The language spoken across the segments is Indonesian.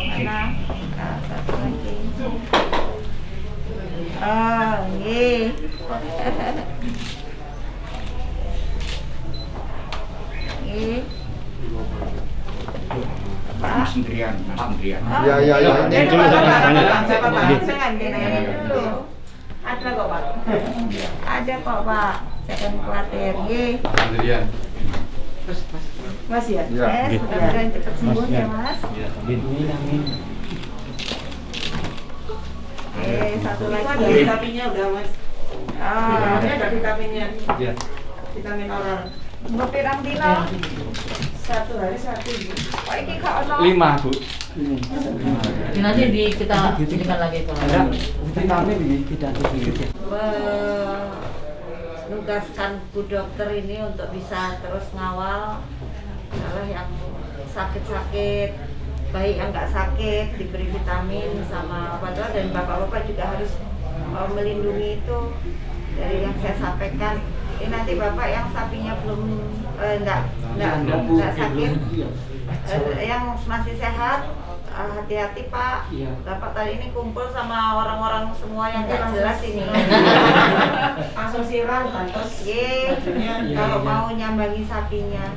Mana? Satu lagi. Oh, nggih. Nggih. Pak sendirian. Ya. Ini Dulu ada kok Pak. Ada kok Pak. Jangan khawatir. Nggih. Sendirian. Mas ya? Ya. Mudah-mudahan cepat sembuh ya Mas. Amin. Satu lagi. Ada vitaminnya udah Mas. Ini Ada vitaminnya. Iya. Vitamin oral. mau pirang dino? Satu hari satu. Kok iki gak ono? 5, Bu. Nanti kita berikan lagi kalau Ada vitamin ini tidak Menugaskan Bu Dokter ini untuk bisa terus ngawal kalau yang sakit-sakit, baik yang nggak sakit diberi vitamin sama obat-obat, dan bapak-bapak juga harus melindungi itu dari yang saya sampaikan. Ini nanti bapak yang sapinya belum nggak sakit, yang masih sehat, hati-hati Pak. Bapak tadi ini kumpul sama orang-orang semua yang nggak jelas ini. Langsung siram bantos. Kalau mau nyambangi sapinya,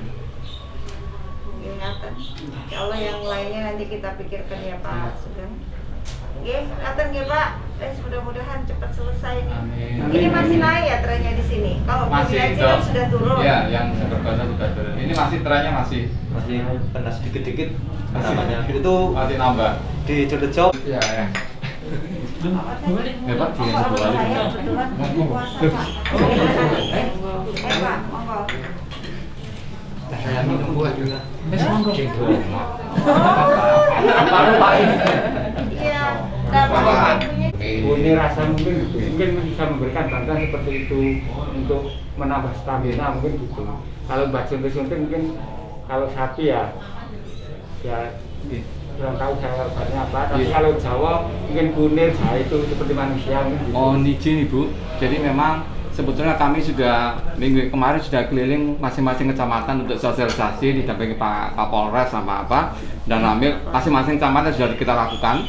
ingatan. Insya Allah yang lainnya nanti kita pikirkan ya Pak Sugeng. Ingatan ya Pak. Mudah-mudahan cepat selesai nih. Amin. Ini masih naik ya trennya di sini. Kalau Masih, Bumi Aceh Dok. kan sudah turun. Iya, yang berbahasa sudah turun. Ini masih trennya masih kena sedikit-dikit Masih. namanya itu masih nambah. di Jodoh. Iya, ya. Ya Pak, Oh, di kalau balik. saya kebetulan puasa Pak. Pak, monggo. Saya minum buah juga. Iya, dapat Ini rasa mungkin bisa memberikan bantuan seperti itu untuk menambah stamina mungkin gitu. Kalau buat suntik mungkin kalau sapi ya kurang tahu saya obatnya apa. Tapi kalau Jawa mungkin kunir jahe itu seperti manusia mungkin gitu. Oh, izin Ibu. Jadi memang sebetulnya kami sudah minggu kemarin sudah keliling masing-masing kecamatan untuk sosialisasi didampingi Pak Kapolres sama apa, dan ambil masing-masing kecamatan sudah kita lakukan.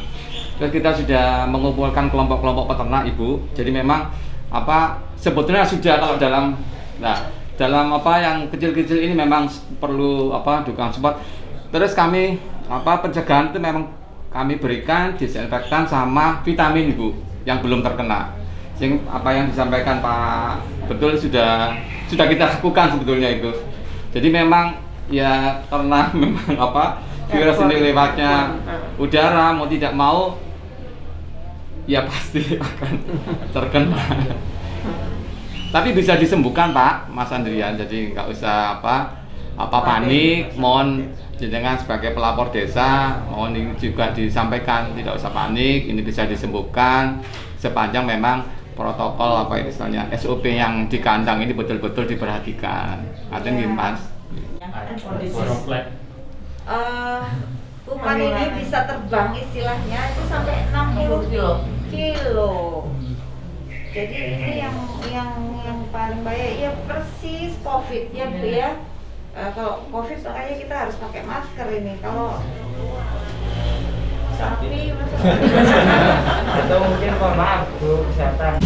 Terus kita sudah mengumpulkan kelompok-kelompok peternak Ibu. Jadi memang apa sebetulnya sudah kalau dalam apa yang kecil-kecil ini memang perlu apa dukungan support. Terus kami apa pencegahan itu memang kami berikan disinfektan sama vitamin Ibu yang belum terkena. Sing apa yang disampaikan Pak betul sudah kita lakukan sebetulnya itu. Jadi memang ya karena memang apa virus ini lewatnya udara, mau tidak mau ya pasti akan terkena. Tapi bisa disembuhkan Pak Mas Andrian, jadi nggak usah apa panik. Mohon jenengan sebagai pelapor desa mohon ini juga disampaikan tidak usah panik, ini bisa disembuhkan sepanjang memang protokol apa istilahnya SOP yang di kandang ini betul-betul diperhatikan. Artinya gini Mas. Kuman ini bisa terbang istilahnya itu sampai 60 kilo. Jadi ini yang paling bahaya ya persis COVID ya Bu ya. Kalau COVID makanya kita harus pakai masker ini. Kalau sapi Atau mungkin mohon maaf Bu kesehatan.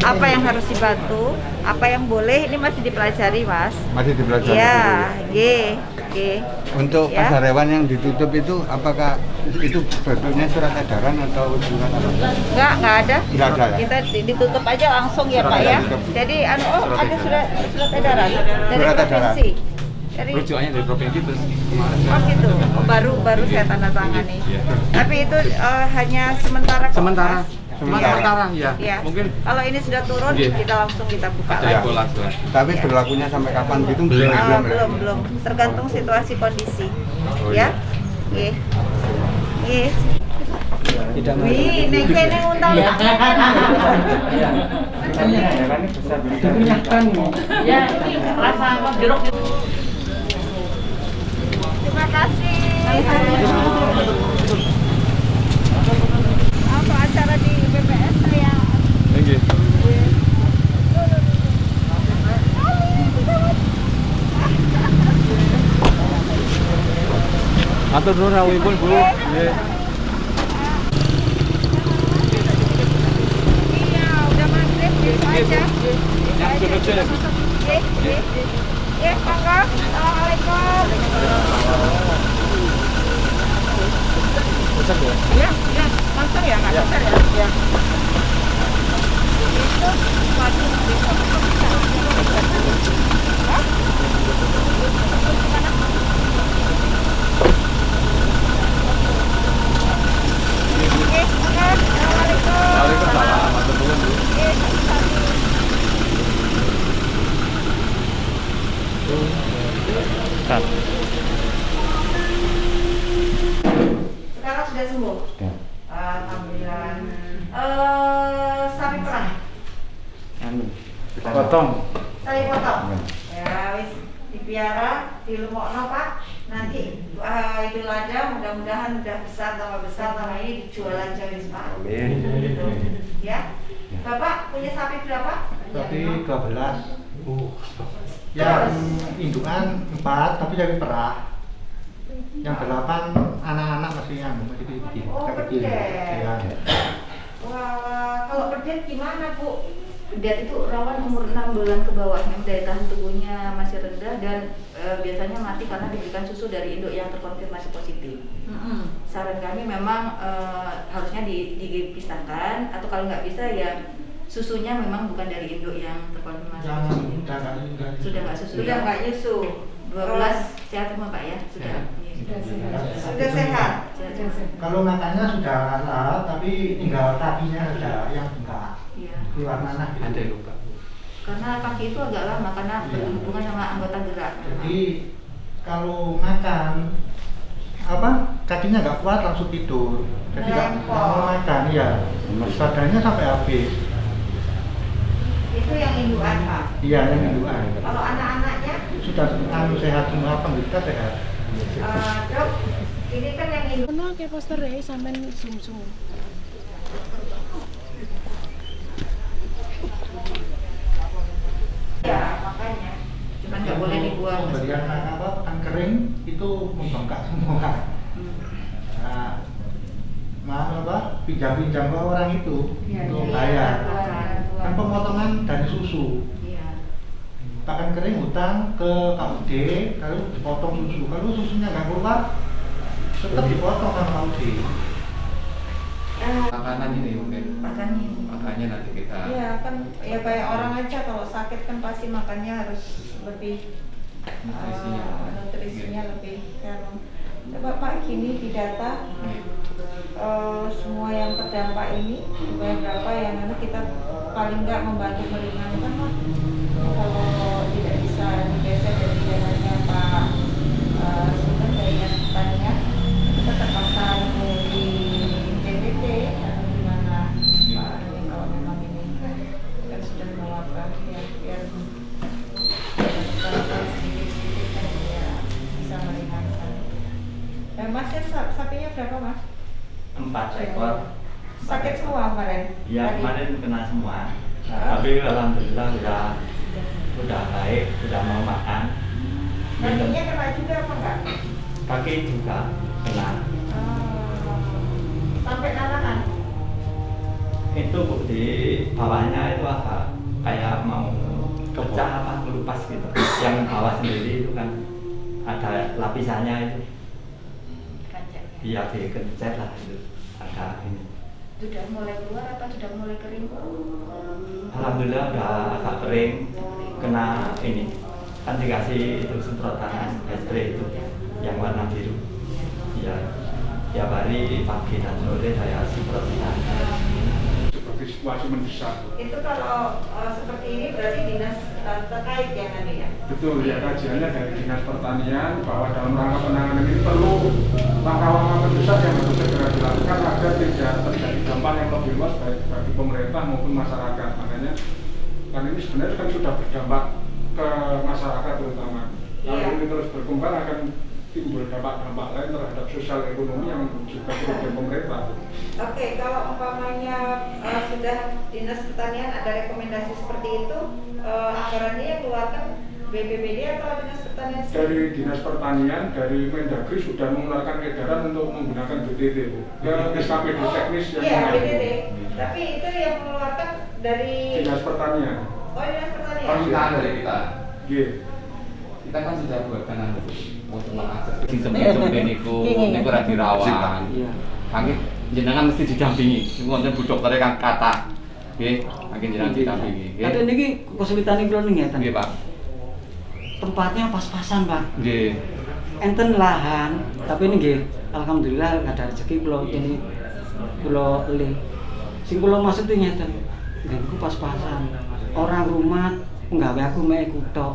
apa yang harus dibantu, apa yang boleh ini masih dipelajari Mas. Masih dipelajari. Ya, Untuk Ya. pasar hewan yang ditutup itu apakah itu bentuknya surat edaran atau gimana? Nggak ada. Nggak ada ya? Kita ditutup aja langsung ya Surat Pak ya. edaran. Jadi Surat ada edaran. surat edaran dari Surat edaran. provinsi. Dari Rujukannya dari provinsi terus oh gitu. Oh, baru saya tanda tangani. Tapi itu hanya sementara kok, sementara. Mas. Cuma Iya. sementara ya. Iya. Mungkin Kalau ini sudah turun, Iya. kita langsung buka ada lagi. evaluasi. Tapi berlakunya sampai kapan gitu? Belum. Tergantung situasi kondisi. Oh, Ya. iya. Nggih. Tidak Wih, nek kene untung Iya. Ya kan ini besar. Dikenyahkan. Ya, ini rasa jeruk. Terima kasih. Apa acara di BPS saya? Thank you. Atur nuhun rawuhipun, Bu. Nggih. Iya, udah maghrib gitu aja. Yang sudah cek. Ya, monggo. Assalamualaikum. Ya, master ya, nggak master ya? Ya. Waalaikumsalam. Atur nuhun, Bu. Cut. Sekarang sudah sembuh. Alhamdulillah. Sapi perah, Anu, potong. sapi potong. Ya, wis dipiara, dilumokno Pak. Nanti Idul Adha mudah-mudahan udah besar tambah ini dijual aja wis Pak. Amin. Gitu. Ya. Bapak punya sapi berapa? Tapi 12. Ya, indukan 4 tapi jadi perah. Yang 8 anak-anak masih kecil. Oh, kecil. perdet. Ya. Wah, kalau perdet gimana Bu? Perdet itu rawan umur 6 bulan ke bawah, yang daya tahan tubuhnya masih rendah dan biasanya mati karena diberikan susu dari induk yang terkonfirmasi positif. Saran kami memang harusnya dipisahkan, atau kalau nggak bisa ya susunya memang bukan dari induk yang terkonfirmasi positif. Sudah nggak susu. Sudah nggak nyusu. 12 sehat semua Pak ya? Sudah. Sudah sehat. Kalau makannya sudah rata, tapi tinggal kakinya ada yang enggak Iya. keluar nanah gitu. Ada luka. Karena kaki itu agak lama karena berhubungan sama anggota gerak. Jadi kalau makan kakinya nggak kuat langsung tidur. Jadi nggak mau makan ya. Badannya sampai habis. Itu yang indukan Pak. Iya, yang indukan. Kalau anak-anaknya, Sudah sehat semua, penderita sehat. Dok, ini kan yang indukan. Ono ke poster ya sampean zoom. Ya, makanya. Cuman nggak boleh dibuang. Pemberian makan kering itu membengkak semua. Nah, pinjam-pinjam ke orang itu untuk bayar. Kan pemotongan dari susu. Iya. Pakan kering hutang ke KUD, lalu dipotong susu. Kalau susunya nggak keluar, tetap dipotong sama KUD. Makanan ini mungkin. Makanya nanti kita. Iya kan, ya kayak orang aja kalau sakit kan pasti makannya harus lebih nutrisinya lebih. Coba Pak gini didata semua yang terdampak ini berapa yang mana kita paling nggak membantu meringankan Pak. Kalau tidak bisa digeser dari dananya Pak Sultan dari tanya kita terpaksa di PPT atau gimana Pak, kalau memang ini kan sudah mewabah ya biar sedikit-sedikit kan ya bisa meringankan. Masnya sapinya berapa Mas? 4 ekor. Sakit semua kemarin? Ya Tadi? kemarin kena semua. Nah, tapi alhamdulillah udah baik, udah mau makan. Kakinya kena juga apa enggak? Kaki juga kena. Sampai nanahan? Itu Bu, di bawahnya itu agak kayak mau pecah apa kelupas gitu. Yang bawah sendiri itu kan ada lapisannya itu. Iya, dikencet lah itu. Ada ini. Sudah mulai keluar apa sudah mulai kering? Alhamdulillah udah agak kering, kena ini kan dikasih itu semprotan spray itu yang warna biru. Iya, tiap hari pagi dan sore saya semprotkan. Seperti situasi mendesak. Itu kalau seperti ini berarti dinas terkait ya tadi ya? Betul, ya kajiannya dari Dinas Pertanian bahwa dalam rangka penanganan ini perlu langkah-langkah mendesak yang harus segera dilakukan agar tidak terjadi dampak yang lebih luas baik bagi pemerintah maupun masyarakat. Makanya kan ini sebenarnya kan sudah berdampak ke masyarakat terutama. Kalau ini terus berkembang akan timbul dampak-dampak lain terhadap sosial ekonomi yang juga merugikan pemerintah. Oke, kalau umpamanya sudah Dinas Pertanian ada rekomendasi seperti itu, anggarannya yang keluarkan BPBD atau Dinas Pertanian? Dari Dinas Pertanian, dari Mendagri sudah mengeluarkan edaran untuk menggunakan BTT ke SKPD teknis yang iya, mengatur. BTT. Tapi itu yang mengeluarkan dari Dinas Pertanian. Oh, Dinas Pertanian. Permintaan dari kita. Iya. Kita kan sudah buatkan untuk mengakses sistem-sistem niku ora dirawan. Kami jenengan mesti didampingi. Wonten Bu Dokter kan kata. Nggih, kami jenengan didampingi. Tapi niki kesulitane kula ning ngeten. Nggih, Pak. Tempatnya pas-pasan, Pak. Nggih. Enten lahan, tapi ini nggih alhamdulillah ada rezeki kula ini kula elih. Sing kula maksud iki ngeten. Nggih pas-pasan. Orang rumah nggawe aku mek kutok.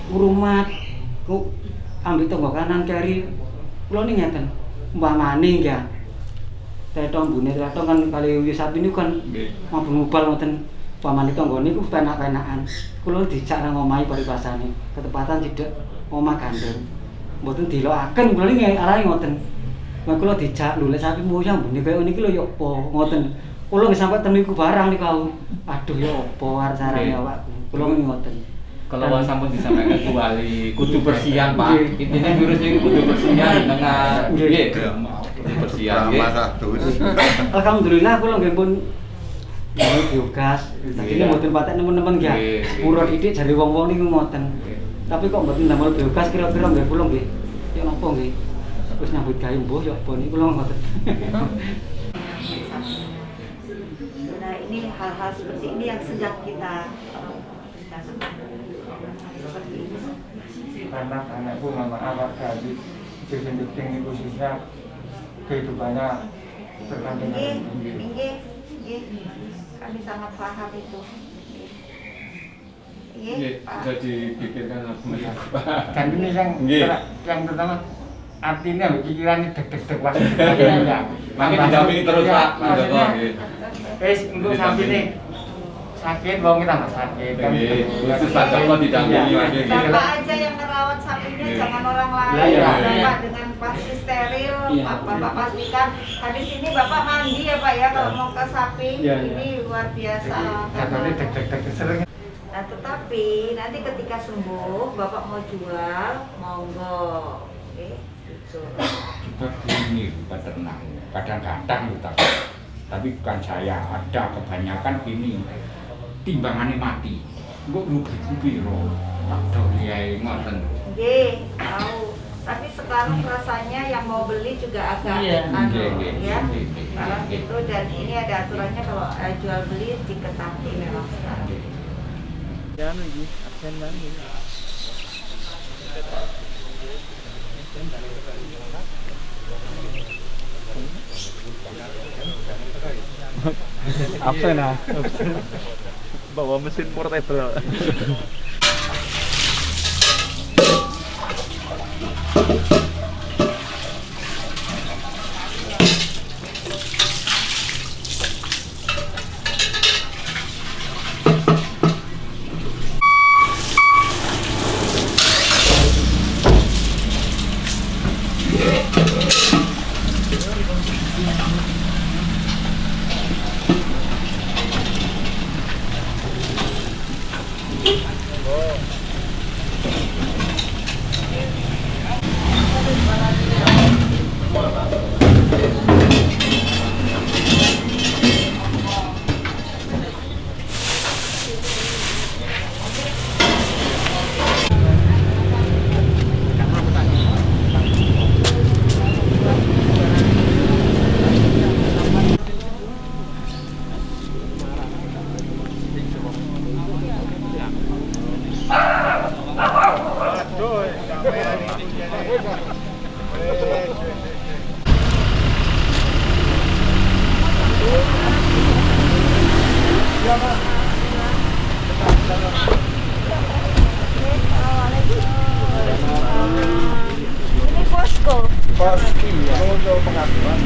Rumat ku ambil tonggo kanan kiri kula ning ngeten umpamane ya tetong bune tetong kan kali wisata ini kan mabung mubal ngoten umpamane tonggo niku penak-penakan kula dijak nang omahe paripasane ketepatan tidak omah gandeng mboten dilokaken kula ning arahe ngoten nek kula dijak lho lek sapi moyang bune kaya niki lho ya apa ngoten kula nggih sampe teniku barang niku aduh ya apa arep carane awakku kula ngoten. Kalau sampun disampaikan ke wali, kudu bersihan Pak. Intinya virus ini kudu bersihan dengan nggih. Bersihan nggih. Alhamdulillah kula nggih pun gawe biogas. Dadi mboten patek nemen-nemen nggih. Pura didik jare wong-wong niku ngoten. Tapi kok mboten damel biogas kira-kira nggih kula nggih. Ya napa nggih? Wis nyambut gawe mbuh ya apa niku kula ngoten. Nah, ini hal-hal seperti ini yang sedang kita anak-anak pun memang awak dari kecil-kecil ini khususnya kehidupannya tergantung Nggih, kami sangat paham itu. Nggih, sudah dipikirkan sama Pak. dan ini yang pertama artinya pikiran ini deg-deg was Makin didampingi terus Pak. Untuk sapi ini sakit, wong kita tambah sakit kan. Khusus Pak Joko didampingi lagi. Bapak aja yang merawat sapinya, jangan orang lain. Iya. Bapak dengan pasti steril, Bapak pastikan. Habis ini Bapak mandi ya Pak ya kalau mau ke sapi. Ini luar biasa. Jatuhnya deg-deg sering. Nah tetapi nanti ketika sembuh Bapak mau jual, monggo. Oke, gitu. Juga gini peternak, kadang-kadang tapi bukan saya, ada kebanyakan gini timbangannya mati, kok rugi piro, tak liai ngoten. Nggih, tahu. Tapi sekarang rasanya yang mau beli juga agak ya. Kalau gitu dan ini ada aturannya kalau jual beli diketahui memang sekarang. Jangan lagi, absen lagi. Absen ah. Bawa mesin portable. untuk pengaduan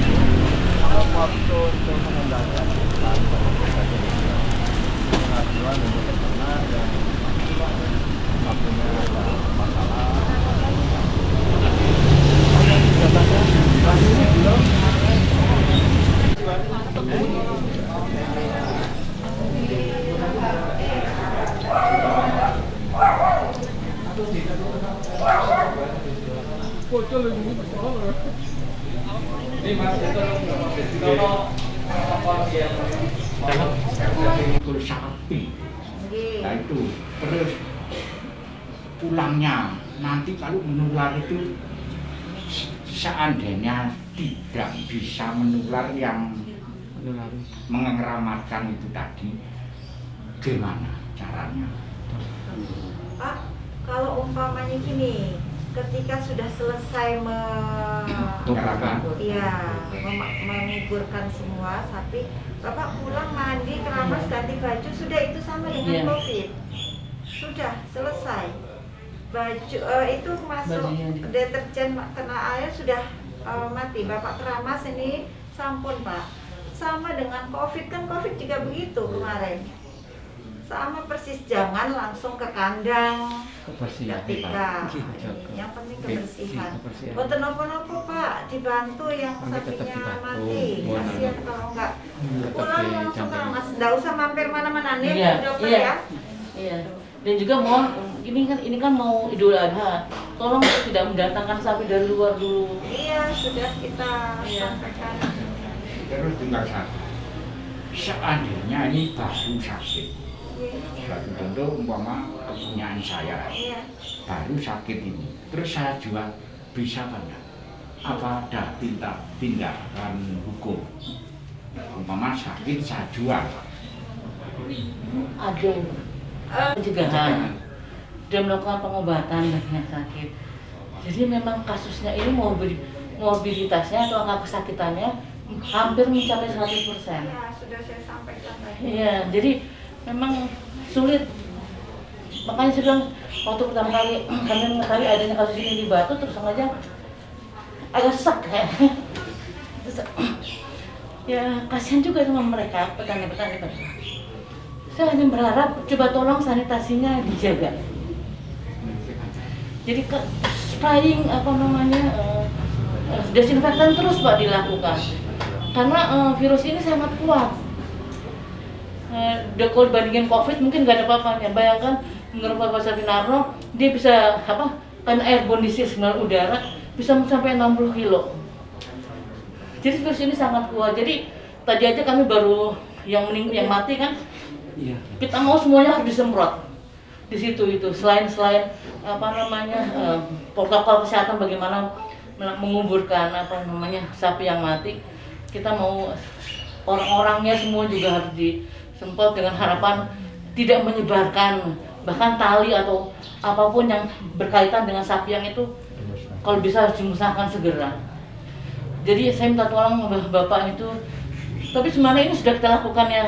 waktu untuk pengendalian pengaduan untuk peternak yang waktunya ada masalah. Ini Mas itu kalau apa yang kalau sapi, nah itu terus pulangnya nanti kalau menular itu seandainya tidak bisa menular yang mengeramatkan itu tadi, gimana caranya? Pak, kalau umpamanya gini, ketika sudah selesai menguburkan semua sapi, Bapak pulang mandi, keramas, ganti baju, sudah itu sama dengan COVID. Sudah selesai. Baju itu masuk deterjen kena air sudah mati. Bapak keramas ini sampun, Pak. Sama dengan COVID, kan COVID juga begitu kemarin. Sama persis, jangan langsung ke kandang ketika yang penting kebersihan. Boten nopo-nopo Pak, dibantu yang sapinya mati. Kasihan kalau enggak pulang langsung ke Mas, enggak usah mampir mana-mana nih dokter ya. Iya. Dan juga mohon ini kan mau Idul Adha, tolong tidak mendatangkan sapi dari luar dulu. Iya, sudah kita sampaikan. Terus tinggal satu, seandainya ini baru sakit, suatu contoh umpama kepunyaan saya, baru sakit ini, terus saya jual, bisa apa enggak? Apa ada tindakan hukum? Umpama sakit saya jual. Ada pencegahan dan melakukan pengobatan bagi yang sakit. Jadi memang kasusnya ini morbiditasnya atau angka kesakitannya hampir mencapai 100%. Ya, sudah saya sampaikan tadi. Iya, jadi memang sulit. Makanya saya bilang waktu pertama kali kami mengetahui adanya kasus ini di Batu, terus aja agak sesak ya. Ya kasihan juga sama mereka petani-petani. Saya hanya berharap coba tolong sanitasinya dijaga. Jadi spraying desinfektan terus Pak dilakukan. Karena virus ini sangat kuat. Kalau dibandingin COVID mungkin nggak ada apa-apanya. Bayangkan menurut Bapak Savinarno dia bisa karena airborne disease melalui udara bisa sampai 60 kilo. Jadi virus ini sangat kuat. Jadi tadi aja kami baru yang mati kan. Iya. Kita mau semuanya harus disemprot di situ itu. Selain protokol kesehatan bagaimana menguburkan sapi yang mati, kita mau orang-orangnya semua juga harus disemprot dengan harapan tidak menyebarkan bahkan tali atau apapun yang berkaitan dengan sapi yang itu kalau bisa harus dimusnahkan segera. Jadi saya minta tolong Bapak itu, tapi sebenarnya ini sudah kita lakukan ya.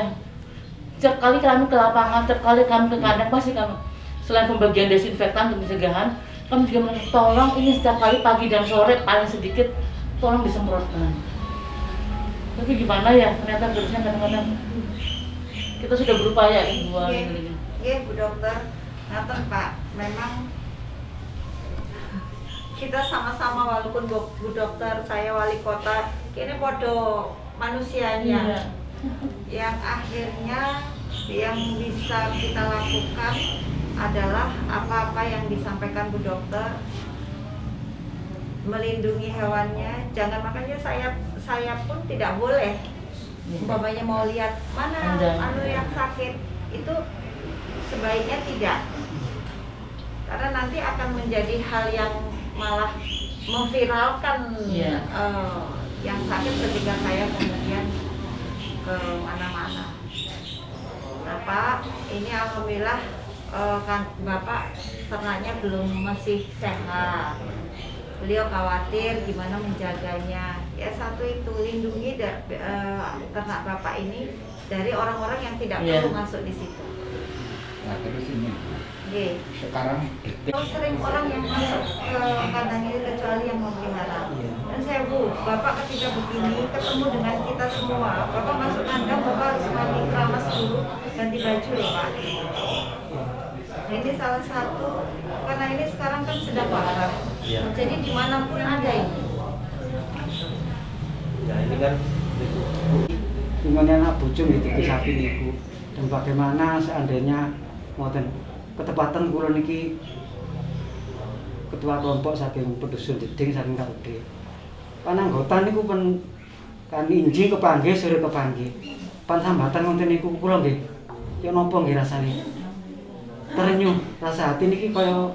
Setiap kali kami ke lapangan, setiap kali kami ke kandang pasti kami selain pembagian desinfektan untuk pencegahan, kami juga minta tolong ini setiap kali pagi dan sore paling sedikit tolong disemprotkan. Tapi gimana ya, ternyata virusnya kadang-kadang kita sudah berupaya buat ini. Iya Bu Dokter, ngaten Pak, memang kita sama-sama walaupun Bu Dokter, saya wali kota, ini podo manusianya. Yang akhirnya yang bisa kita lakukan adalah apa-apa yang disampaikan Bu Dokter, melindungi hewannya. Jangan, makanya saya pun tidak boleh umpamanya mau lihat mana yang sakit itu sebaiknya tidak, karena nanti akan menjadi hal yang malah memviralkan yang sakit ketika saya kemudian ke mana-mana. Nah Pak, ini alhamdulillah kan Bapak ternaknya masih sehat. Beliau khawatir gimana menjaganya. Ya satu itu, lindungi ternak Bapak ini dari orang-orang yang tidak perlu masuk di situ. Nah terus ini Nggih. Sekarang Terus sering orang yang masuk ke kandang ini kecuali yang memelihara. Dan saya Bapak ketika begini ketemu dengan kita semua, Bapak masuk kandang, Bapak harus mandi keramas dulu, ganti baju ya Pak. Nah, ini salah satu, karena ini sekarang kan sedang wabah. Jadi dimanapun ada ini. Ya ini kan Dengan anak bujung itu sapi niku. Dan bagaimana seandainya ngoten ketepatan kula niki ketua kelompok saking pedusun jeding saking Kalode. Pananggotan niku pen kan inji kepanggih sore kepanggih. Pan sambatan ngoten niku kula nggih. Ya napa nggih rasane? Terenyuh rasa hati niki kaya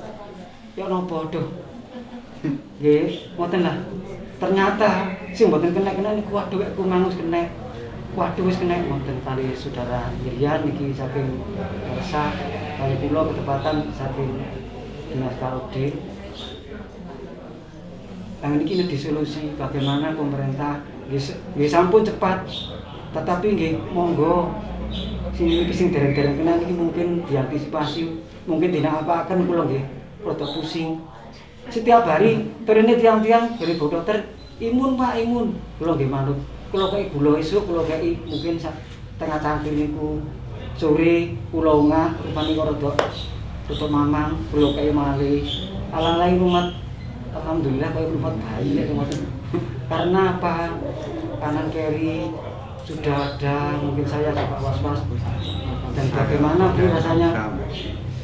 ya napa aduh. Nggih, ngoten lah. Ternyata sing mboten kena-kena niku waduh aku mangus kena. Waduh wis kena wonten kali saudara Irian niki saking Rasa kali kula ketepatan saking Dinas Kalode. Yang ini disolusi bagaimana pemerintah nggih sampun cepat tetapi nggih monggo sing dereng-dereng kena niki mungkin diantisipasi mungkin dinapakaken kula nggih rada pusing. Setiap hari turune tiang-tiang dari Bu Dokter imun Pak imun kula nggih manut. Kalau kayak gula esuk, kalau kayak mungkin tengah cangkir niku sore pulau ngah, rupanya kalau tutup mamang, kalau kayak mali, alang lain umat, alhamdulillah kayak umat bayi ya teman. Karena apa? Kanan kiri sudah ada, mungkin saya coba was-was. Dan bagaimana Bu rasanya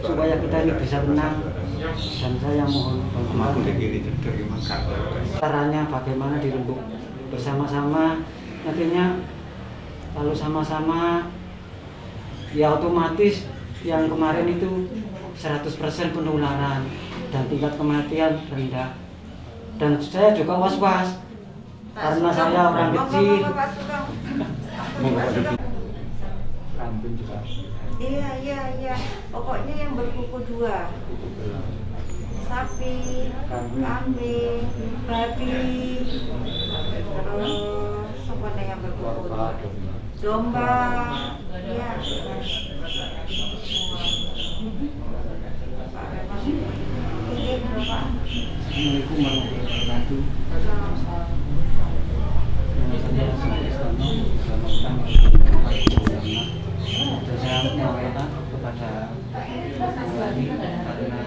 supaya kita ini bisa tenang. Dan saya mohon bantuan. Caranya bagaimana dirembuk bersama-sama nantinya lalu sama-sama ya otomatis yang kemarin itu 100% penularan dan tingkat kematian rendah dan saya juga was-was karena saya orang kecil. Iya pokoknya yang berkuku 2 sapi, kambing, babi, terus apa yang berkuku, domba, ya. Ini berapa? Assalamualaikum warahmatullahi wabarakatuh. Saya menyampaikan kepada ini karena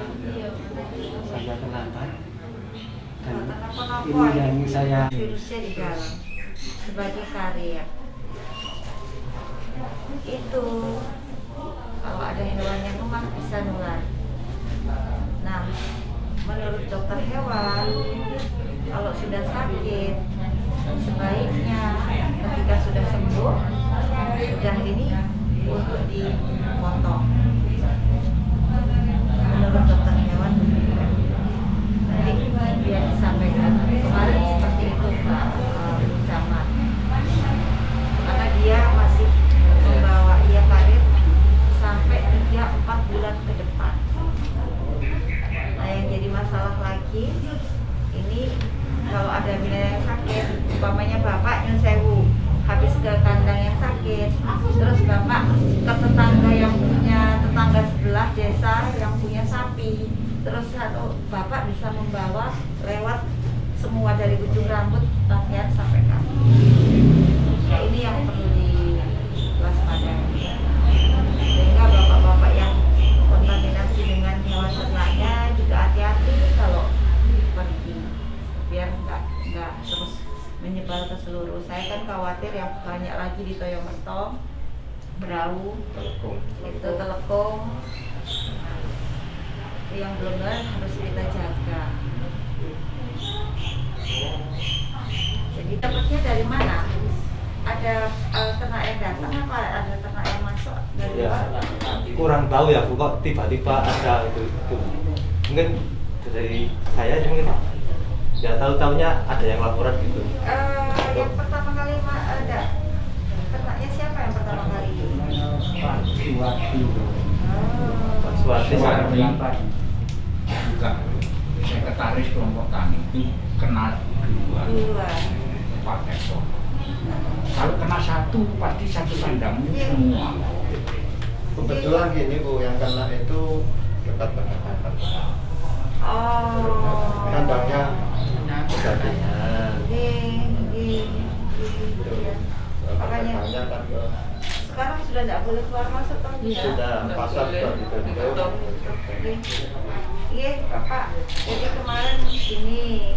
saya terlambat dan ini yang saya virusnya di dalam sebagai karya itu kalau ada hewan yang lemah bisa nular. Nah, menurut dokter hewan kalau sudah sakit sebaiknya ketika sudah sembuh sudah ini untuk dipotong. Menurut dokter hewan nanti biar disampaikan kemarin seperti itu Pak Camat, karena dia masih membawa ia karir sampai 3-4 bulan ke depan. Nah yang jadi masalah lagi ini kalau ada binatang yang sakit, umpamanya bapak nyun sewu habis ke kandang yang sakit, terus bapak ke tetangga yang punya tetangga sebelah desa yang punya sapi, terus bapak bisa membawa lewat semua dari ujung rambut bagian sampai kaki. Ya ini yang perlu diwaspadai. Sehingga bapak-bapak yang kontaminasi dengan hewan ternaknya juga hati-hati kalau pergi, biar nggak terus menyebar ke seluruh. Saya kan khawatir yang banyak lagi di Toyomerto, Berau, itu Telekung. Nah, yang belum harus kita jaga. Jadi dapatnya dari mana? Ada ternak yang datang apa ada ternak yang masuk dari luar? kurang tahu ya Bu, kok tiba-tiba ada itu. Mungkin dari saya mungkin ya tahu-tahunya ada yang laporan gitu. Yang pertama kali ada ternaknya siapa yang pertama kali? Pak Suwarti juga sekretaris kelompok tani itu kena 2 Pak ekor. Kalau kena 1 pasti 1 kandang semua. Kebetulan gini Bu, yang kena itu dekat dengan kandang. Oh. Kandangnya Makanya kan sekarang sudah tidak boleh keluar masuk kan? sudah pasar sudah ditutup. Iya Bapak, jadi kemarin ini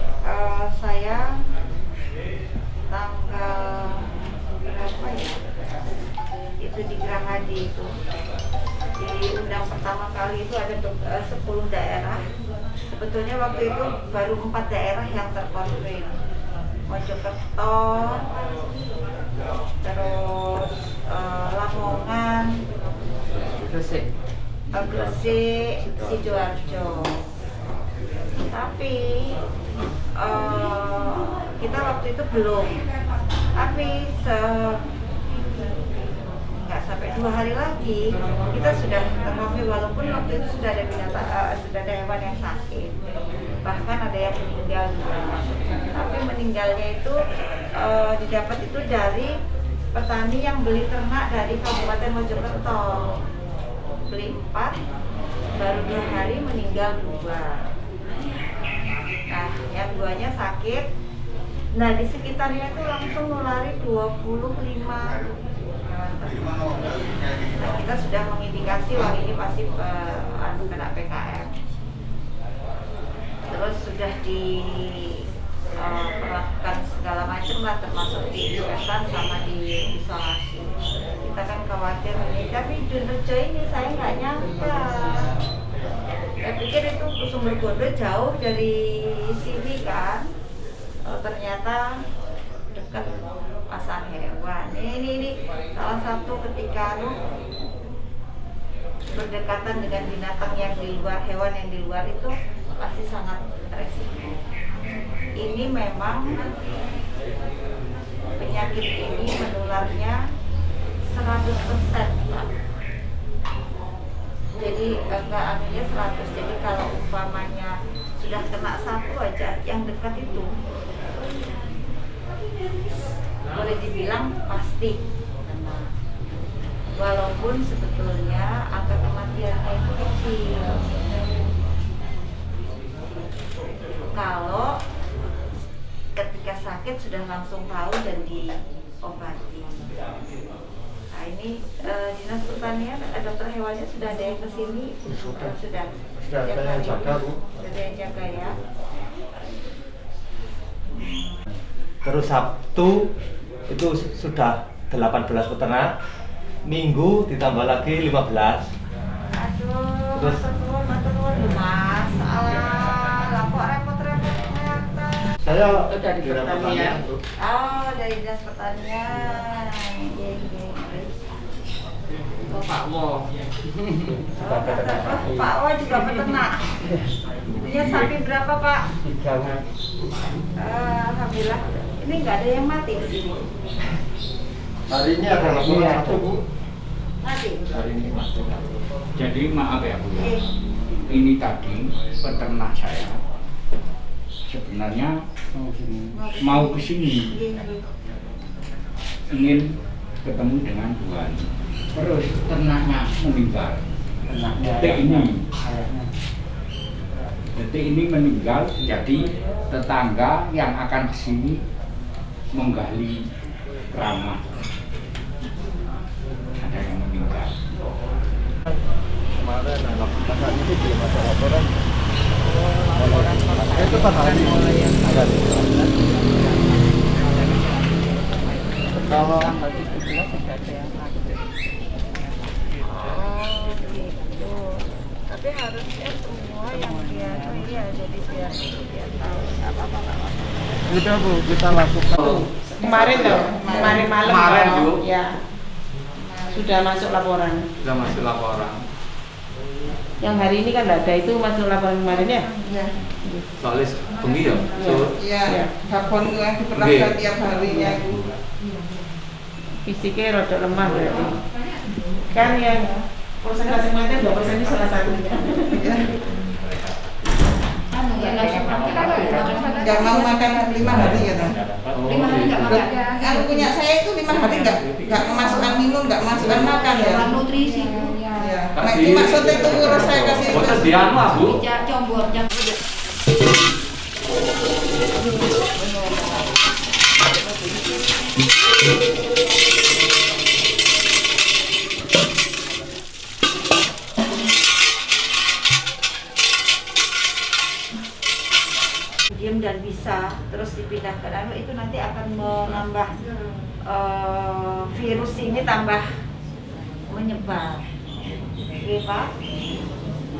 saya tanggal berapa ya? Itu di Gerahadi itu diundang pertama kali itu ada 10 daerah. Sebetulnya waktu itu baru 4 daerah yang terkonfirm, Mojokerto, terus Lamongan, Gresik, Sidoarjo. Tapi kita waktu itu belum. Tapi nggak sampai 2 hari lagi kita sudah terkonfirm, walaupun waktu itu sudah ada binatang, sudah ada hewan yang sakit, bahkan ada yang meninggal juga. Tapi meninggalnya itu didapat itu dari petani yang beli ternak dari Kabupaten Mojokerto, beli 4, baru 2 hari meninggal 2. Nah, yang 2-nya sakit. Nah, di sekitarnya itu langsung nulari 25. Nah, kita sudah mengindikasi wah ini pasti kena PKM. Terus sudah diperlakukan segala macam lah, termasuk di isoman sama di isolasi. Kita kan khawatir ini, tapi Junrejo ini saya nggak nyangka. Saya pikir itu Sumbergondo jauh dari sini kan. Ternyata dekat pasar hewan. Ini salah satu ketika berdekatan dengan binatang yang di luar, hewan yang di luar itu pasti sangat resiko. Ini memang penyakit ini menularnya 100%, Pak. Jadi enggak anunya 100. Jadi kalau umpamanya sudah kena satu aja yang dekat itu, boleh dibilang pasti kena. Walaupun sebetulnya angka kematiannya itu kecil. Kalau ketika sakit sudah langsung tahu dan diobati. Nah ini Dinas Pertanian, dokter hewannya sudah ada yang kesini? Sudah ada yang jaga, Bu. Sudah ada yang jaga ya. Terus Sabtu itu sudah 18 peternak, Minggu ditambah lagi 15. Aduh, Terus matur nuwun Mas. Alah, kok repot-repot ternyata. Saya dari pertanian. Oh, dari Dinas Pertanian. Iya. Oh, Pak Wo. Pak Wo juga peternak. Itunya sapi berapa, Pak? 3. Alhamdulillah. Ini nggak ada yang mati di sini. hari ini ada laporan 1, Bu. Mati. Hari ini mati. Jadi maaf ya Bu, ini tadi peternak saya sebenarnya mau ke sini, ingin ketemu dengan Tuhan. Terus ternaknya meninggal. Detik ini meninggal, jadi tetangga yang akan ke sini menggali ramah. Ada yang meninggal. Kemarin laporan itu belum ada laporan. Itu kan hari ada. Kalau tapi harusnya semua yang dia jadi biar tahu apa-apa. udah Bu, kita lakukan. Kemarin malam. Kemarin, Bu. Ya. Sudah masuk laporan. Sudah masuk laporan. Yang hari ini kan nggak ada, itu masuk laporan kemarin ya? Iya. Soalnya bengi ya. Iya. Babon yang diperlakukan tiap harinya. Fisiknya rada lemah berarti. Kan yang persentase kematian 2% itu salah satunya. Nggak mau makan 5 hari ya kan? 5 hari nggak makan. Aku punya saya itu 5 hari nggak memasukkan minum, nggak memasukkan makan ya. Nutrisi. Iya. Nah, itu maksudnya itu urus saya kasih. Boten dianu ah, Bu. Ya combor jam. Diam dan bisa terus dipindahkan anu itu nanti akan menambah virus ini tambah menyebar. Oke Pak.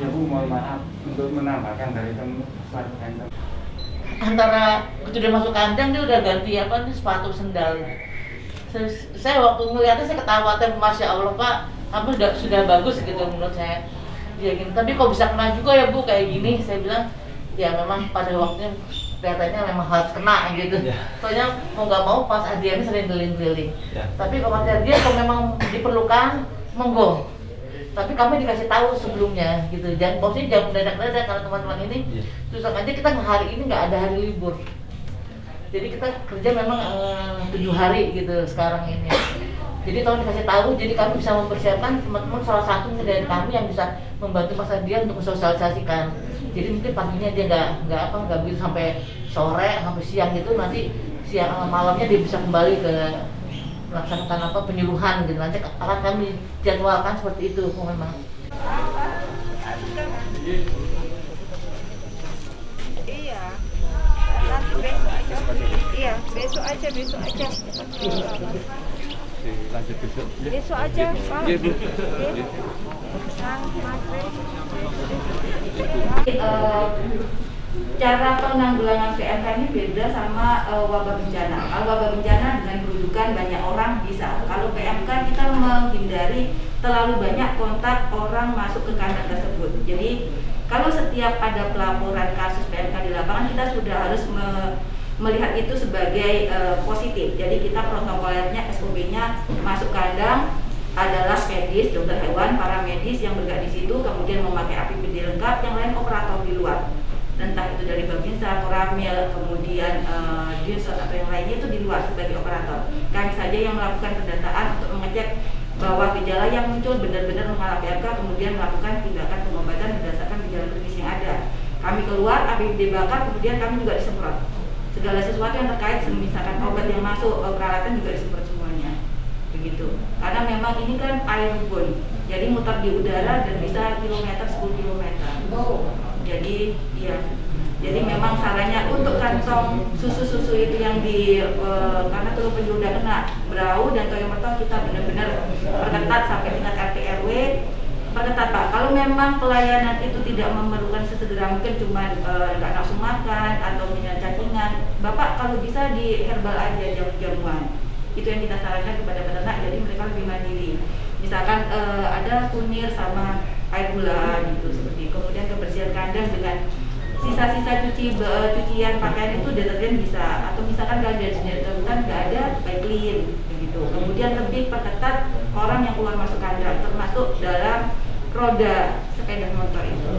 Ya Bu, mohon maaf untuk menambahkan dari tempat kandang. Antara sudah masuk kandang dia udah ganti apa nih sepatu sendal. Saya waktu ngeliatnya saya ketawa, masya Allah Pak, apa sudah bagus gitu menurut saya. Ya gini, tapi kok bisa kena juga ya Bu kayak gini? Saya bilang ya memang pada waktunya kelihatannya memang harus kena gitu. Soalnya mau nggak mau pas Adriana sering keliling-keliling. Tapi kalau dia kalau memang diperlukan monggo. Tapi kami dikasih tahu sebelumnya gitu, jangan posisi jangan mendadak-dadak kalau teman-teman ini terus aja kita hari ini nggak ada hari libur, jadi kita kerja memang 7 hari gitu sekarang ini. Jadi tolong dikasih tahu, jadi kami bisa mempersiapkan teman-teman, salah satunya dari kami yang bisa membantu Mas Adrian untuk mensosialisasikan. Jadi mungkin paginya dia nggak begitu sampai sore sampai siang gitu, nanti siang malamnya dia bisa kembali ke melaksanakan penyuluhan gitu. Nanti akan kami jadwalkan seperti itu memang. Iya. Nanti besok aja. Iya, besok aja. Lanjut besok. Besok aja, Pak. Iya, Bu. Cara penanggulangan PMK ini beda sama wabah bencana. Kalau wabah bencana dengan kerujukan banyak orang bisa. Kalau PMK kita menghindari terlalu banyak kontak orang masuk ke kandang tersebut. Jadi kalau setiap ada pelaporan kasus PMK di lapangan, kita sudah harus melihat itu sebagai positif. Jadi kita protokolernya, SOP-nya masuk kandang adalah medis, dokter hewan, para medis yang bergerak di situ, kemudian memakai APBD lengkap, yang lain operator di luar. Entah itu dari Babinsa, Koramil, kemudian Dinsos atau yang lainnya itu di luar sebagai operator. Kami saja yang melakukan pendataan untuk mengecek bahwa gejala yang muncul benar-benar mengalami PMK, kemudian melakukan tindakan pengobatan berdasarkan gejala klinis yang ada. Kami keluar, APBD bakar, kemudian kami juga disemprot. Segala sesuatu yang terkait, misalkan obat yang masuk, peralatan juga disemprot semuanya. Begitu. Karena memang ini kan airborne, jadi muter di udara dan bisa kilometer 10 kilometer. Jadi iya, jadi memang sarannya untuk kantong susu itu yang karena telur penyu udah kena berau dan toyo mertua, kita benar-benar perketat sampai tingkat RT RW. Perketat Pak, kalau memang pelayanan itu tidak memerlukan sesegera mungkin cuma nggak nafsu makan atau minyak cacingan, Bapak kalau bisa di herbal aja jamu-jamuan. Itu yang kita sarankan kepada peternak, jadi mereka lebih mandiri. Misalkan ada kunir sama air gula gitu seperti. Kemudian kebersihan kandang dengan sisa-sisa cucian pakaian itu deterjen bisa, atau misalkan kalau dari ditemukan nggak ada, baik clean begitu. Kemudian lebih perketat orang yang keluar masuk kandang, termasuk dalam roda sepeda motor itu.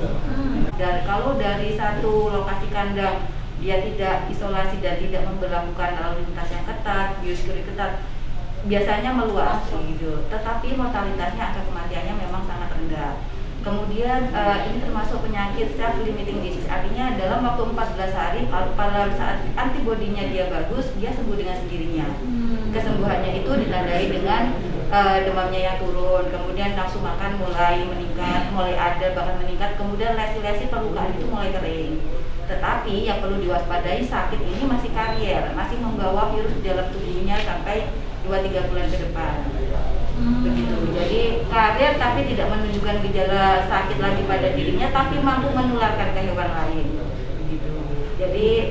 Dan kalau dari satu lokasi kandang dia tidak isolasi dan tidak memberlakukan lalu lintas yang ketat, biosecurity ketat, biasanya meluas gitu. Tetapi mortalitasnya, angka kematiannya memang sangat rendah. Kemudian ini termasuk penyakit self-limiting disease, artinya dalam waktu 14 hari pada saat antibodinya dia bagus, dia sembuh dengan sendirinya. Kesembuhannya itu ditandai dengan demamnya yang turun, kemudian nafsu makan mulai meningkat, mulai ada bahkan meningkat, kemudian lesi-lesi permukaan itu mulai kering. Tetapi yang perlu diwaspadai, sakit ini masih karier, masih membawa virus di dalam tubuhnya sampai 2-3 bulan ke depan. Begitu. Jadi karier tapi tidak menunjukkan gejala sakit lagi pada dirinya, tapi mampu menularkan ke hewan lain. Begitu. Jadi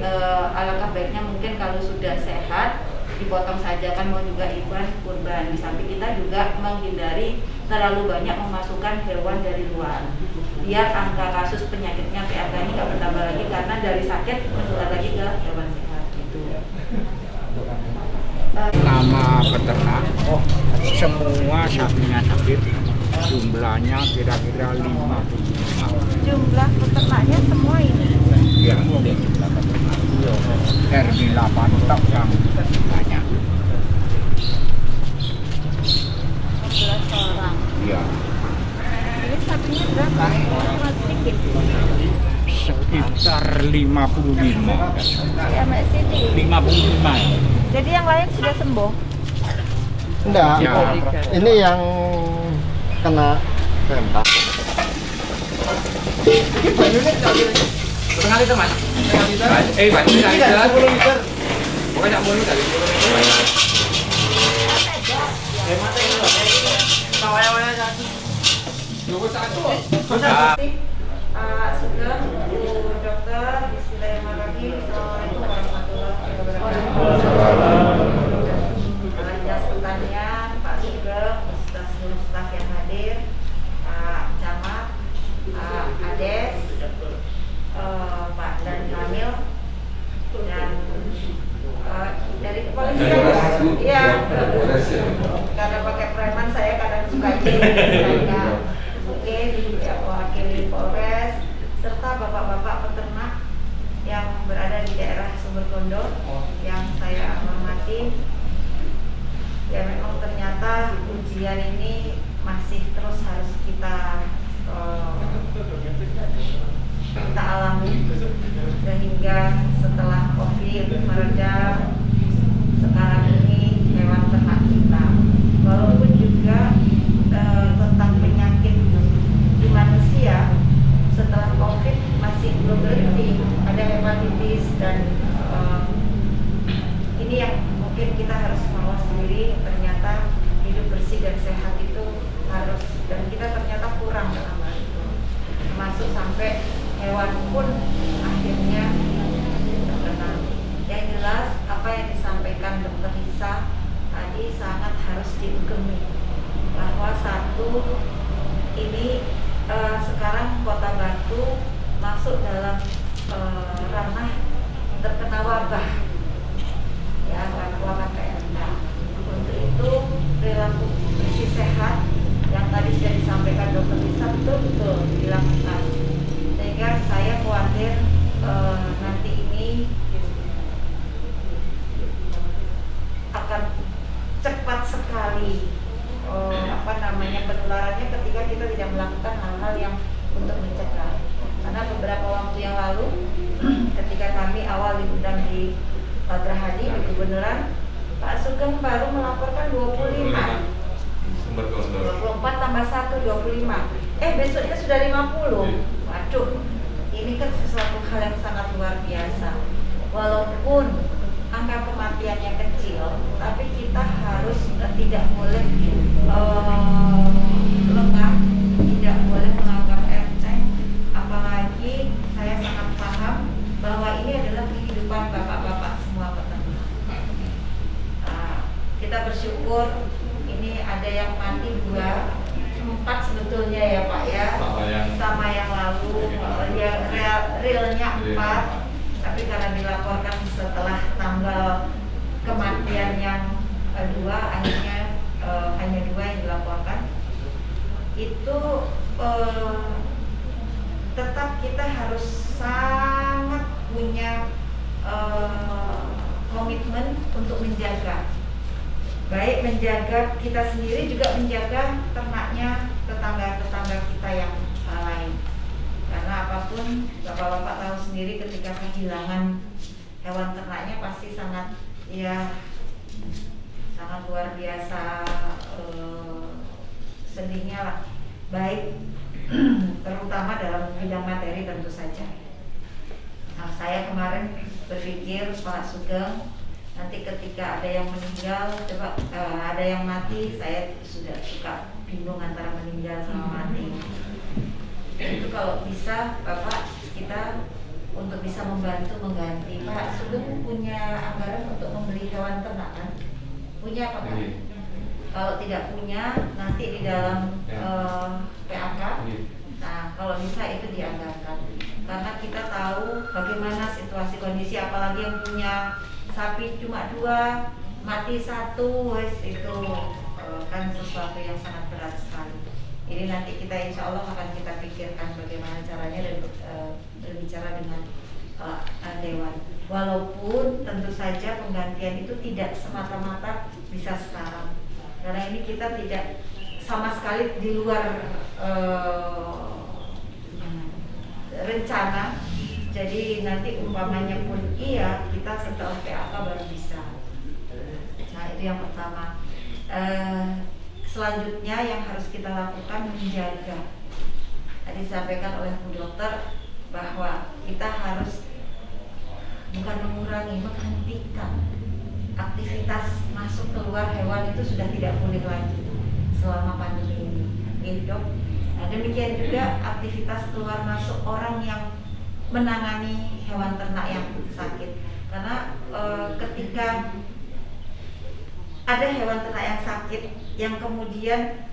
alangkah baiknya mungkin kalau sudah sehat dipotong saja, kan mau juga Iban kurban. Di samping kita juga menghindari terlalu banyak memasukkan hewan dari luar, biar angka kasus penyakitnya PMK ini nggak bertambah lagi, karena dari sakit menular lagi ke hewan sehat gitu. Nama peternak, semua sapinya sakit, jumlahnya kira-kira 55. Jumlah peternaknya semua ini? Ya, jumlah peternak. RB 8 tok yang banyak. 11 orang. Iya. Ini sapinya berapa? Cuma sedikit. Sekitar 55. Ya Mbak Siti. 55. Jadi yang lain sudah sembuh? Enggak, Ya. ini yang kena tempat. Setengah liter mas? Setengah liter? Banyak liter. 10 liter. Pokoknya mulu dari 10 liter. Pak Sugeng, Bu Dokter, bismillahirrahmanirrahim. Assalamualaikum warahmatullahi wabarakatuh. Dinas Pertanian, Pak Sugeng, beserta seluruh staf yang hadir, Pak Camat, Pak Ades, Pak dan Kamil, dan dari kepolisian. Iya, karena pakai preman saya kadang suka mungkin wakili Polres serta bapak-bapak peternak yang berada di daerah Sumberkondo yang saya hormati. Ya memang ternyata ujian ini masih terus harus kita alami, sehingga setelah COVID mereda, sekarang ini hewan ternak kita walaupun juga tentang penyakit di manusia setelah COVID masih belum berhenti, ada hepatitis dan ini yang mungkin kita harus mawas diri. Ternyata hidup bersih dan sehat itu harus, dan kita ternyata kurang dalam hal itu, termasuk sampai hewan pun akhirnya terkena. Yang jelas apa yang disampaikan Dr. Lisa tadi sangat harus diugemi, bahwa satu ini sekarang Kota Batu masuk dalam ranah terkena wabah, ya wabah PMK. Untuk itu perilaku bersih sehat yang tadi sudah disampaikan Dr. Lisa betul-betul dilakukan, sehingga saya khawatir nanti ini akan cepat sekali penularannya ketika kita tidak melakukan hal-hal yang untuk mencegah. Karena beberapa waktu yang lalu ketika kami awal diundang di Gerahadi di Gubernuran, Pak Sugeng baru melaporkan 25. 24 tambah 1 25. Besoknya sudah 50. Waduh, ini kan sesuatu hal yang sangat luar biasa. Walaupun angka kematiannya kecil, tapi kita harus tidak boleh lengah, tidak boleh menganggap enteng. Apalagi saya sangat paham bahwa ini adalah kehidupan bapak-bapak semua peternak. Kita bersyukur ini ada yang mati 2, 4 sebetulnya ya Pak ya, sama yang lalu yang realnya 4. Tapi karena dilaporkan setelah tanggal kematian yang 2, akhirnya hanya 2 yang dilaporkan. Itu tetap kita harus sangat punya komitmen untuk menjaga, baik menjaga kita sendiri juga menjaga ternaknya tetangga-tetangga kita yang lain. Karena apapun bapak-bapak tahu sendiri ketika kehilangan hewan ternaknya pasti sangat luar biasa sedihnya lah, baik terutama dalam bidang materi tentu saja. Nah, saya kemarin berpikir Pak Sugeng, nanti ketika ada yang meninggal, ada yang mati, saya sudah suka bingung antara meninggal sama mati. Itu kalau bisa Bapak kita untuk bisa membantu mengganti. Pak Sugeng punya anggaran untuk membeli hewan ternak kan? Punya apa Pak? Kalau tidak punya, nanti di dalam PAK. Nah, kalau bisa itu dianggarkan. Karena kita tahu bagaimana situasi kondisi, apalagi yang punya sapi cuma 2, mati 1, itu kan sesuatu yang sangat berat sekali. Ini nanti kita insya Allah akan kita pikirkan bagaimana caranya dan berbicara dengan Dewan. Walaupun tentu saja penggantian itu tidak semata-mata bisa sekarang, karena ini kita tidak sama sekali di luar rencana. Jadi nanti umpamanya pun iya, kita setelah PAK baru bisa. Nah itu yang pertama. Selanjutnya yang harus kita lakukan menjaga. Tadi disampaikan oleh Bu Dokter bahwa kita harus bukan mengurangi, menghentikan aktivitas masuk keluar hewan itu sudah tidak boleh lagi selama pandemi ini, gitu Dok. Nah demikian juga aktivitas keluar masuk orang yang menangani hewan ternak yang sakit, karena ketika ada hewan ternak yang sakit yang kemudian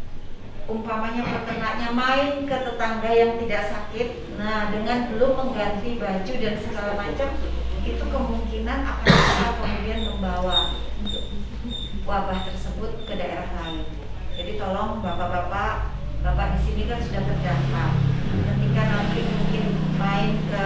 umpamanya peternaknya main ke tetangga yang tidak sakit, nah dengan belum mengganti baju dan segala macam, itu kemungkinan akan bisa kemudian membawa wabah tersebut ke daerah lain. Jadi tolong bapak-bapak, bapak di sini kan sudah terdampak. Ketika nanti mungkin main ke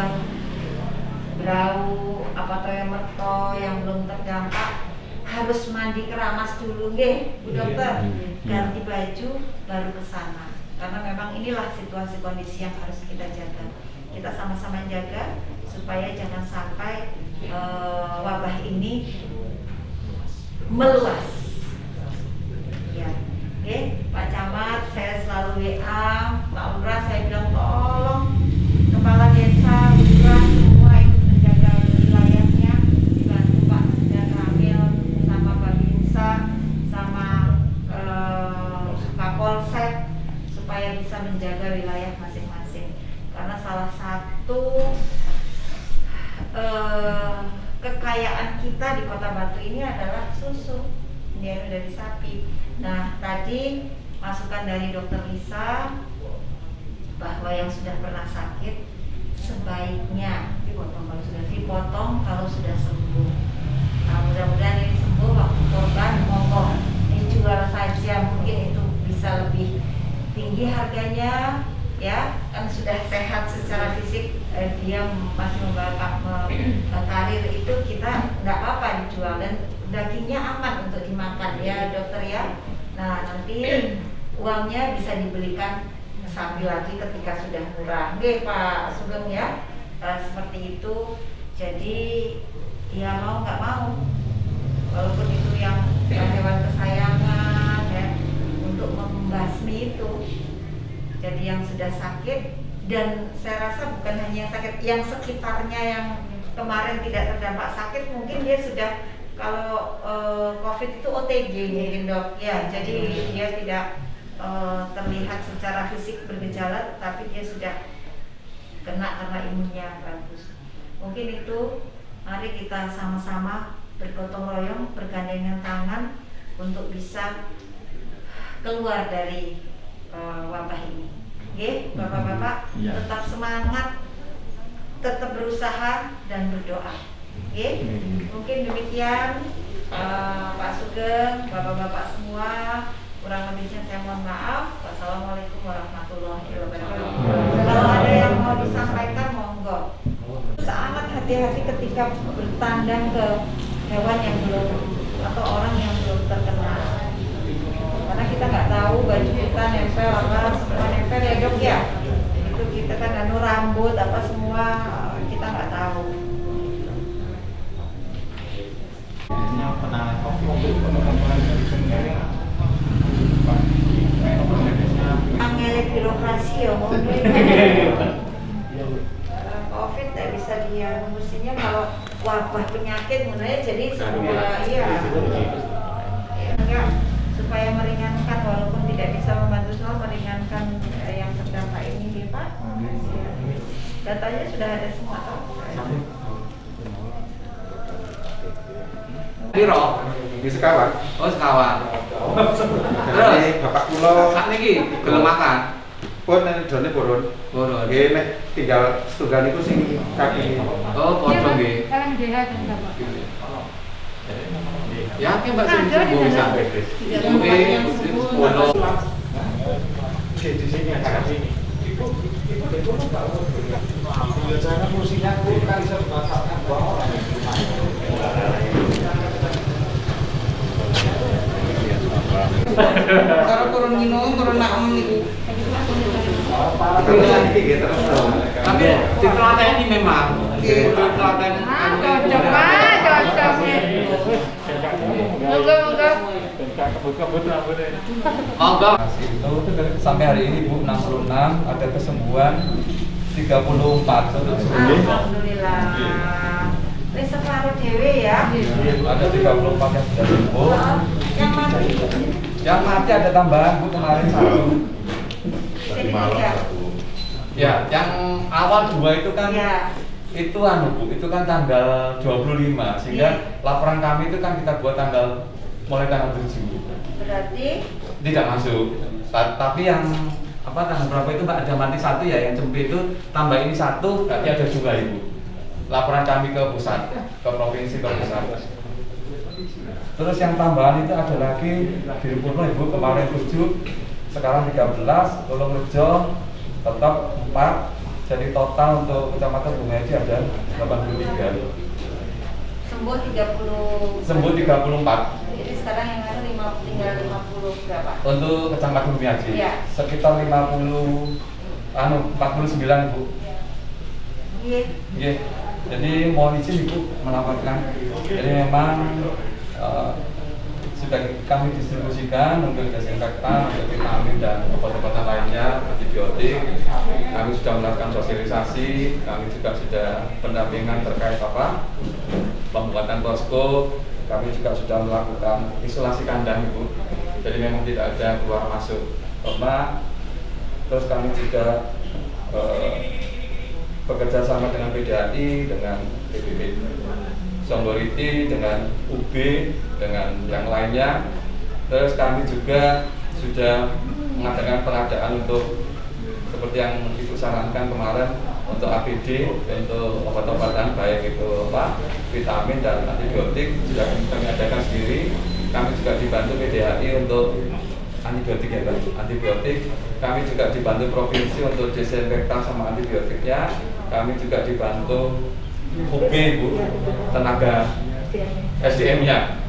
Brau, apa Toyomerto yang belum terdampak, harus mandi keramas dulu, nggih, Bu Dokter. Ganti baju baru ke sana. Karena memang inilah situasi kondisi yang harus kita jaga. Kita sama-sama jaga supaya jangan sampai wabah ini meluas. Ya, oke, Pak Camat, saya selalu WA, Pak Lurah, saya bilang tolong kepala desa, lurah semua itu menjaga wilayahnya, dibantu Pak dan Ramil sama Pak Binsa sama Kapolsek supaya bisa menjaga wilayah masing-masing. Karena salah satu kekayaan kita di Kota Batu ini adalah susu dari sapi. Nah, tadi masukan dari Dokter Lisa bahwa yang sudah pernah sakit sebaiknya dipotong kalau sudah sembuh. Nah, mudah-mudahan ini sembuh, waktu korban monggo dijual saja, mungkin itu bisa lebih tinggi harganya, ya kan sudah sehat secara fisik, dia masih membawa karir itu kita nggak apa-apa dijual dan dagingnya aman untuk dimakan ya Dokter ya. Nah nanti uangnya bisa dibelikan sapi lagi ketika sudah murah. Oke Pak Sugeng ya, seperti itu. Jadi ya mau nggak mau, walaupun itu yang hewan kesayangan ya, untuk membasmi itu. Jadi yang sudah sakit, dan saya rasa bukan hanya yang sakit, yang sekitarnya yang kemarin tidak terdampak sakit, mungkin dia sudah, kalau COVID itu OTG mungkin Dok ya, jadi dia tidak terlihat secara fisik bergejala, tapi dia sudah kena karena imunnya bagus. Mungkin itu, mari kita sama-sama bergotong royong, bergandengan tangan untuk bisa keluar dari wabah ini. Oke, bapak-bapak tetap semangat, tetap berusaha dan berdoa. Oke, mungkin demikian Pak Sugeng, bapak-bapak semua. Kurang lebihnya saya mohon maaf. Wassalamualaikum warahmatullahi wabarakatuh. Kalau ada yang mau disampaikan monggo. Sangat hati-hati ketika bertandang ke hewan yang belum atau orang yang belum terkena. Karena kita nggak tahu baju kita nempel apa, semua nempel ya Dok ya. Itu kita kan rambut apa semua kita nggak tahu. Penanganan COVID Angel birokrasi ya mau COVID tidak bisa dia mestinya kalau wabah penyakit mulai jadi semua ya enggak, supaya meringankan walaupun tidak bisa membantu semua, meringankan yang terdampak ini ya Pak. Datanya sudah ada semua toh. Piro? Di Sekawan. Oh, Sekawan. Terus bapak kula sak niki gelem makan. Pun nek done purun. Purun. Nggih nek tinggal setunggal niku sing kaki. Oh, padha nggih. Ya, ki Mbak sing sembuh bisa. Mungkin sepuluh. Di sini ada sini. Biasanya kursinya kan bisa dipasangkan dua orang. Karo kurun minum, kurun naem niku. Tapi ditelaten memang. Ditelaten. Cocok Pak, cocok. Moga-moga. Monggo. Itu sampai hari ini Bu 66, ada kesembuhan 34. Alhamdulillah. Wis separuh dhewe ya. Ada 34 yang sudah sembuh. Yang mati. Yang mati ada tambahan Bu kemarin 1. Jadi 3. Ya, yang awal 2 itu kan Ya. itu Bu, itu kan tanggal 25 sehingga laporan kami itu kan kita buat mulai tanggal 7. Berarti Tidak masuk. Tapi yang tanggal berapa itu Mbak ada mati 1 ya, yang cempe itu tambah ini 1 berarti ada 2 Ibu. Laporan kami ke pusat, ke provinsi, ke pusat. Terus yang tambahan itu ada lagi di Purno Ibu, kemarin 7, sekarang 13, Tulungrejo tetap 4, jadi total untuk Kecamatan Bungaji ada 83. sembuh 30. Sembuh 34. Jadi sekarang yang ada tinggal 50 berapa? Untuk Kecamatan Bungaji. Iya. Sekitar 49 Ibu. Iya. Iya. Jadi mohon izin Ibu melaporkan. Jadi memang sudah kami distribusikan untuk desinfektan, untuk vitamin dan obat-obatan lainnya, antibiotik. Kami sudah melakukan sosialisasi, kami juga sudah pendampingan terkait pembuatan posko. Kami juga sudah melakukan isolasi kandang Ibu. Jadi memang tidak ada keluar masuk rumah. Terus kami juga bekerja sama dengan PDAI, dengan PBB Songgoriti, dengan UB, dengan yang lainnya. Terus kami juga sudah mengadakan pengadaan untuk seperti yang Ibu sarankan kemarin untuk APD, untuk obat-obatan baik itu vitamin dan antibiotik sudah kami adakan sendiri. Kami juga dibantu PDAI untuk antibiotik ya Pak, antibiotik. Kami juga dibantu provinsi untuk desinfektan sama antibiotiknya. Kami juga dibantu UB Bu, tenaga SDM-nya,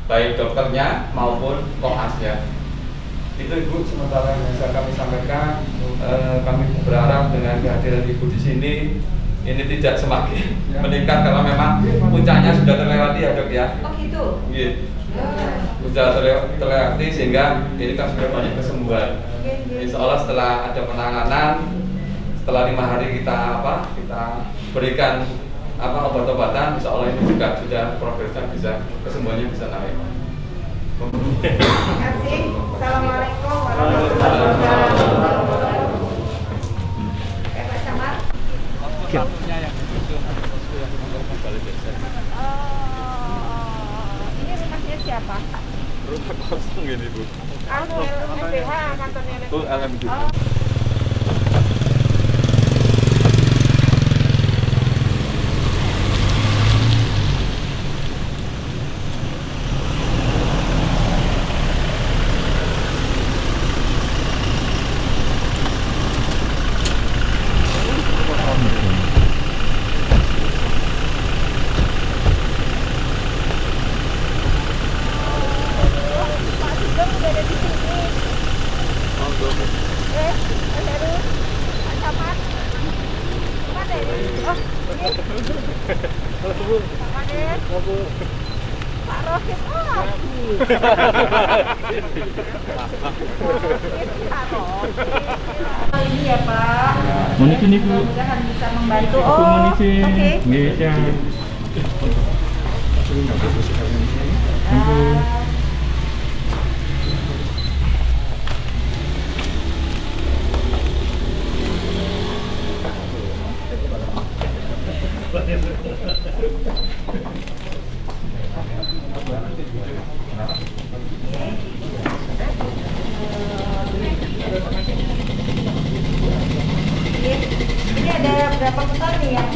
baik dokternya maupun koasnya. Itu Ibu sementara yang bisa kami sampaikan. Kami berharap dengan kehadiran Ibu di sini ini tidak semakin meningkat karena memang puncaknya sudah terlewati ya Dok ya. Oh gitu. Iya. Sudah terlewati sehingga ini kan sudah banyak kesembuhan. Insya Allah setelah ada penanganan, setelah 5 hari kita berikan obat-obatan, insya Allah ini juga sudah progresnya kesembuhannya bisa naik. Terima kasih. Assalamualaikum warahmatullahi wabarakatuh. Pak Samar. Ini rumahnya siapa? Rumah kosong ini Bu. LMDH kantornya. Oh, LMDH. Ini ya Pak. Munisi nih Bu. Mudah-mudahan bisa membantu. Aku munisi. Oke. Nggih, siap. Ini ada berapa pesan nih yang